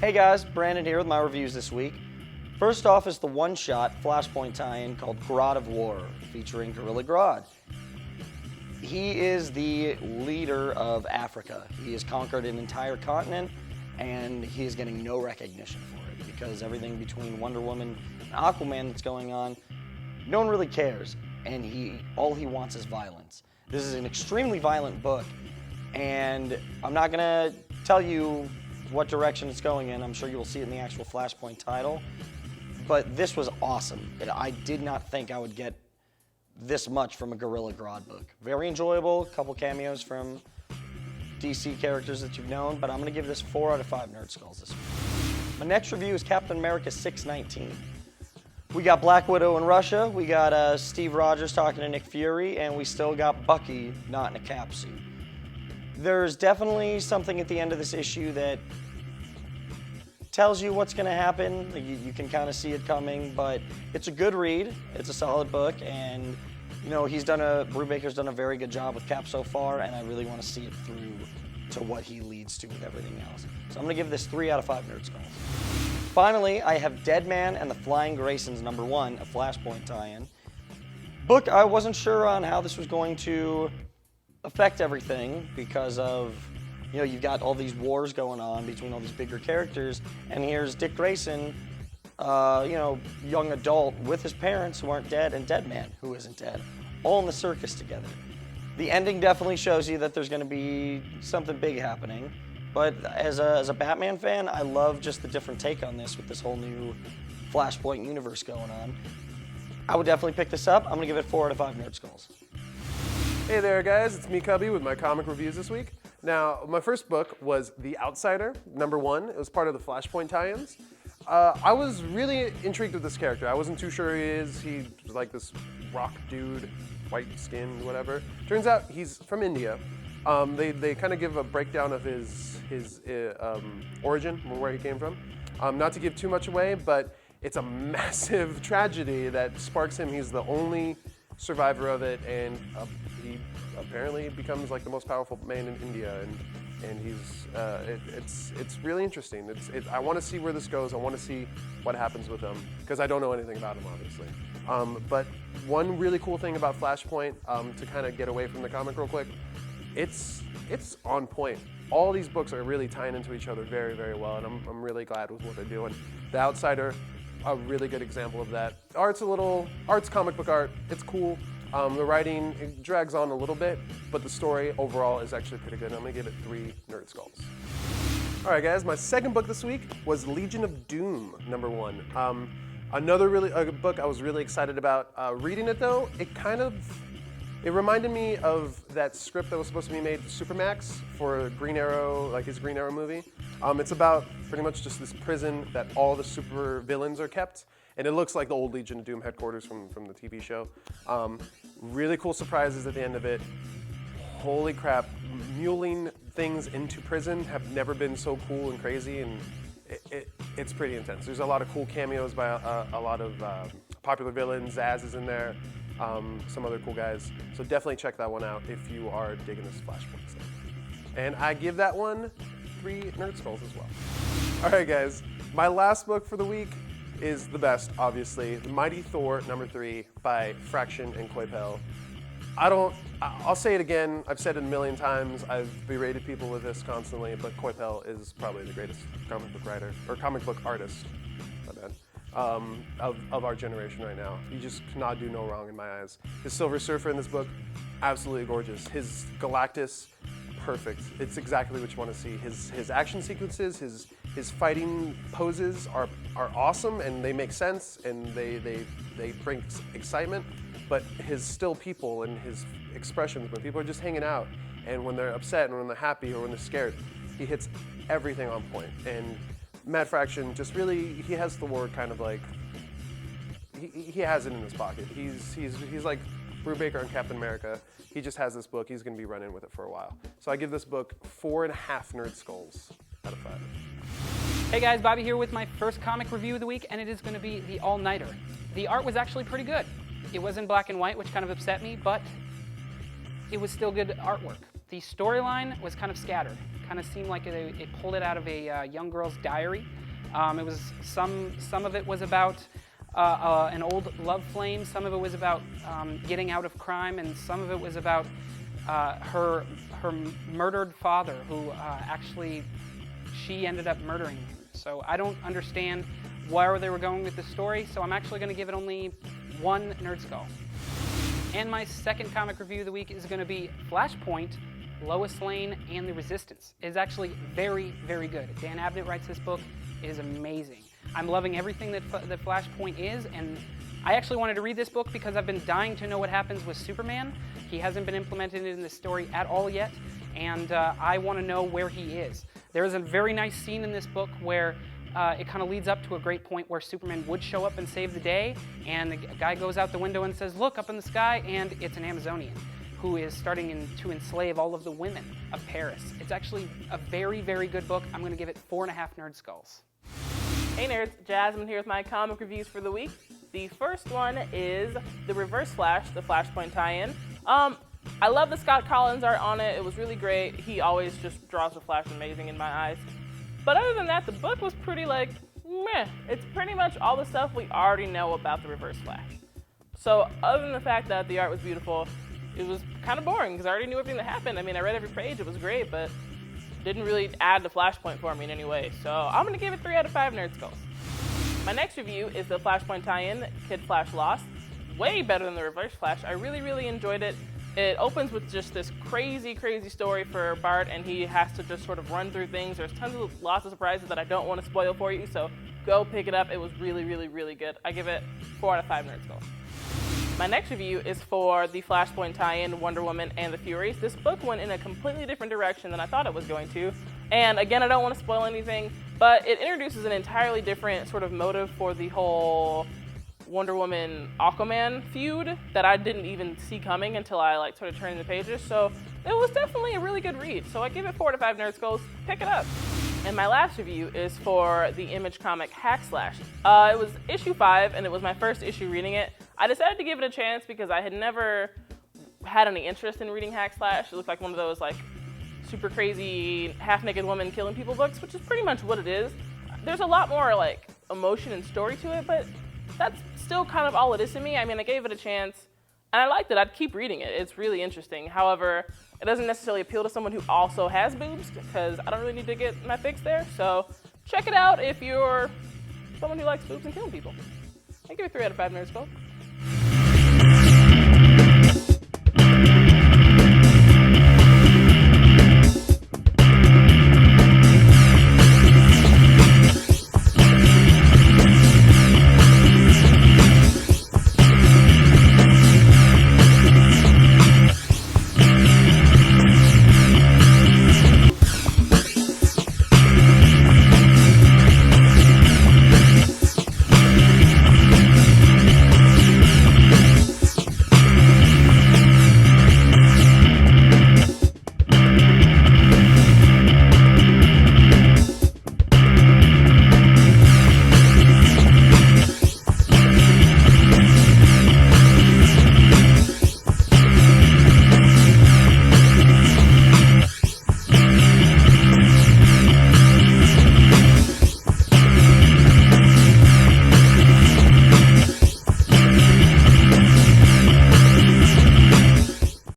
Hey guys, Brandon here with my reviews this week. First off is the one-shot Flashpoint tie-in called God of War, featuring Gorilla Grodd. He is the leader of Africa. He has conquered an entire continent, and he is getting no recognition for it, because everything between Wonder Woman and Aquaman that's going on, no one really cares, and all he wants is violence. This is an extremely violent book, and I'm not gonna tell you what direction it's going in. I'm sure you'll see it in the actual Flashpoint title. But this was awesome. I did not think I would get this much from a Gorilla Grodd book. Very enjoyable, a couple cameos from DC characters that you've known, but I'm gonna give this 4 out of 5 Nerd Skulls this week. My next review is Captain America 619. We got Black Widow in Russia, we got Steve Rogers talking to Nick Fury, and we still got Bucky not in a cap suit. There's definitely something at the end of this issue that tells you what's going to happen. You can kind of see it coming, but it's a good read. It's a solid book, and you know Brubaker's done a very good job with Cap so far, and I really want to see it through to what he leads to with everything else. So I'm going to give this 3 out of 5 Nerd Skulls. Finally, I have Dead Man and the Flying Graysons #1, a Flashpoint tie-in. Book I wasn't sure on how this was going to affect everything because of, you've got all these wars going on between all these bigger characters, and here's Dick Grayson, young adult with his parents who aren't dead, and Dead Man who isn't dead, all in the circus together. The ending definitely shows you that there's going to be something big happening, but as a Batman fan, I love just the different take on this with this whole new Flashpoint universe going on. I would definitely pick this up. I'm going to give it 4 out of 5 Nerd Skulls. Hey there guys, it's me Cubby with my comic reviews this week. Now, my first book was The Outsider, #1. It was part of the Flashpoint tie-ins. I was really intrigued with this character. I wasn't too sure who he is. He was like this rock dude, white skin, whatever. Turns out he's from India. They kind of give a breakdown of his origin, where he came from. Not to give too much away, but it's a massive tragedy that sparks him. He's the only survivor of it, and he apparently becomes like the most powerful man in India, and he's it's really interesting. I want to see where this goes. I want to see what happens with him because I don't know anything about him, obviously. But one really cool thing about Flashpoint, to kind of get away from the comic real quick, it's on point. All these books are really tying into each other very, very well, and I'm really glad with what they're doing. The Outsider, a really good example of that. Art's comic book art. It's cool. The writing, it drags on a little bit, but the story overall is actually pretty good. I'm gonna give it 3 Nerd Skulls. All right, guys, my second book this week was Legion of Doom, #1. Another book I was really excited about. Reading it though, it reminded me of that script that was supposed to be made for Supermax for Green Arrow, like his Green Arrow movie. It's about pretty much just this prison that all the super villains are kept, and it looks like the old Legion of Doom headquarters from the TV show. Really cool surprises at the end of it. Holy crap, muling things into prison have never been so cool and crazy, and it's pretty intense. There's a lot of cool cameos by a lot of popular villains. Zaz is in there. Some other cool guys. So definitely check that one out if you are digging this Flashpoint stuff. And I give that one 3 Nerd Skulls as well. All right, guys. My last book for the week is the best, obviously. The Mighty Thor, #3 by Fraction and Coipel. I'll say it again. I've said it a million times. I've berated people with this constantly, but Coipel is probably the greatest comic book writer, or comic book artist, my bad, of our generation right now. He just cannot do no wrong in my eyes. His Silver Surfer in this book, absolutely gorgeous. His Galactus, perfect. It's exactly what you want to see. His action sequences, his fighting poses are awesome, and they make sense, and they bring excitement. But his still people and his expressions when people are just hanging out, and when they're upset and when they're happy or when they're scared, he hits everything on point. And Mad Fraction just really, he has Thor kind of like, he has it in his pocket. He's like Brubaker and Captain America. He just has this book. He's going to be running with it for a while. So I give this book 4.5 Nerd Skulls out of 5. Hey guys, Bobby here with my first comic review of the week, and it is going to be The All-Nighter. The art was actually pretty good. It was in black and white, which kind of upset me, but it was still good artwork. The storyline was kind of scattered. Kind of seemed like it pulled it out of a young girl's diary. It was some of it was about an old love flame. Some of it was about getting out of crime, and some of it was about her murdered father, who actually she ended up murdering. So I don't understand where they were going with the story. So I'm actually going to give it only 1 Nerd Skull. And my second comic review of the week is going to be Flashpoint, Lois Lane, and the Resistance. It's actually very, very good. Dan Abnett writes this book. It is amazing. I'm loving everything that Flashpoint is, and I actually wanted to read this book because I've been dying to know what happens with Superman. He hasn't been implemented in the story at all yet, and I want to know where he is. There is a very nice scene in this book where it kind of leads up to a great point where Superman would show up and save the day, and the guy goes out the window and says, "Look, up in the sky," and it's an Amazonian who is starting to enslave all of the women of Paris. It's actually a very, very good book. I'm going to give it 4.5 Nerd Skulls. Hey nerds, Jasmine here with my comic reviews for the week. The first one is the Reverse Flash, the Flashpoint tie-in. I love the Scott Collins art on it. It was really great. He always just draws the Flash amazing in my eyes. But other than that, the book was pretty meh. It's pretty much all the stuff we already know about the Reverse Flash. So other than the fact that the art was beautiful, it was kind of boring because I already knew everything that happened. I mean, I read every page, it was great, but didn't really add the Flashpoint for me in any way. So I'm going to give it 3 out of 5 Nerd Skulls. My next review is the Flashpoint tie-in, Kid Flash Lost. Way better than the Reverse Flash. I really, really enjoyed it. It opens with just this crazy, crazy story for Bart, and he has to just sort of run through things. There's lots of surprises that I don't want to spoil for you, so go pick it up. It was really, really, really good. I give it 4 out of 5 Nerd Skulls. My next review is for the Flashpoint tie-in, Wonder Woman and the Furies. This book went in a completely different direction than I thought it was going to. And again, I don't want to spoil anything, but it introduces an entirely different sort of motive for the whole Wonder Woman Aquaman feud that I didn't even see coming until I started turning the pages. So it was definitely a really good read. So I give it 4 out of 5 Nerd Skulls. Pick it up. And my last review is for the Image comic Hack Slash. It was issue 5, and it was my first issue reading it. I decided to give it a chance because I had never had any interest in reading Hack Slash. It looked like one of those super crazy half-naked woman killing people books, which is pretty much what it is. There's a lot more emotion and story to it, but that's still kind of all it is to me. I mean, I gave it a chance, and I liked it. I'd keep reading it. It's really interesting. However, it doesn't necessarily appeal to someone who also has boobs, because I don't really need to get my fix there. So check it out if you're someone who likes boobs and killing people. I give it 3 out of 5 Nerd Skull.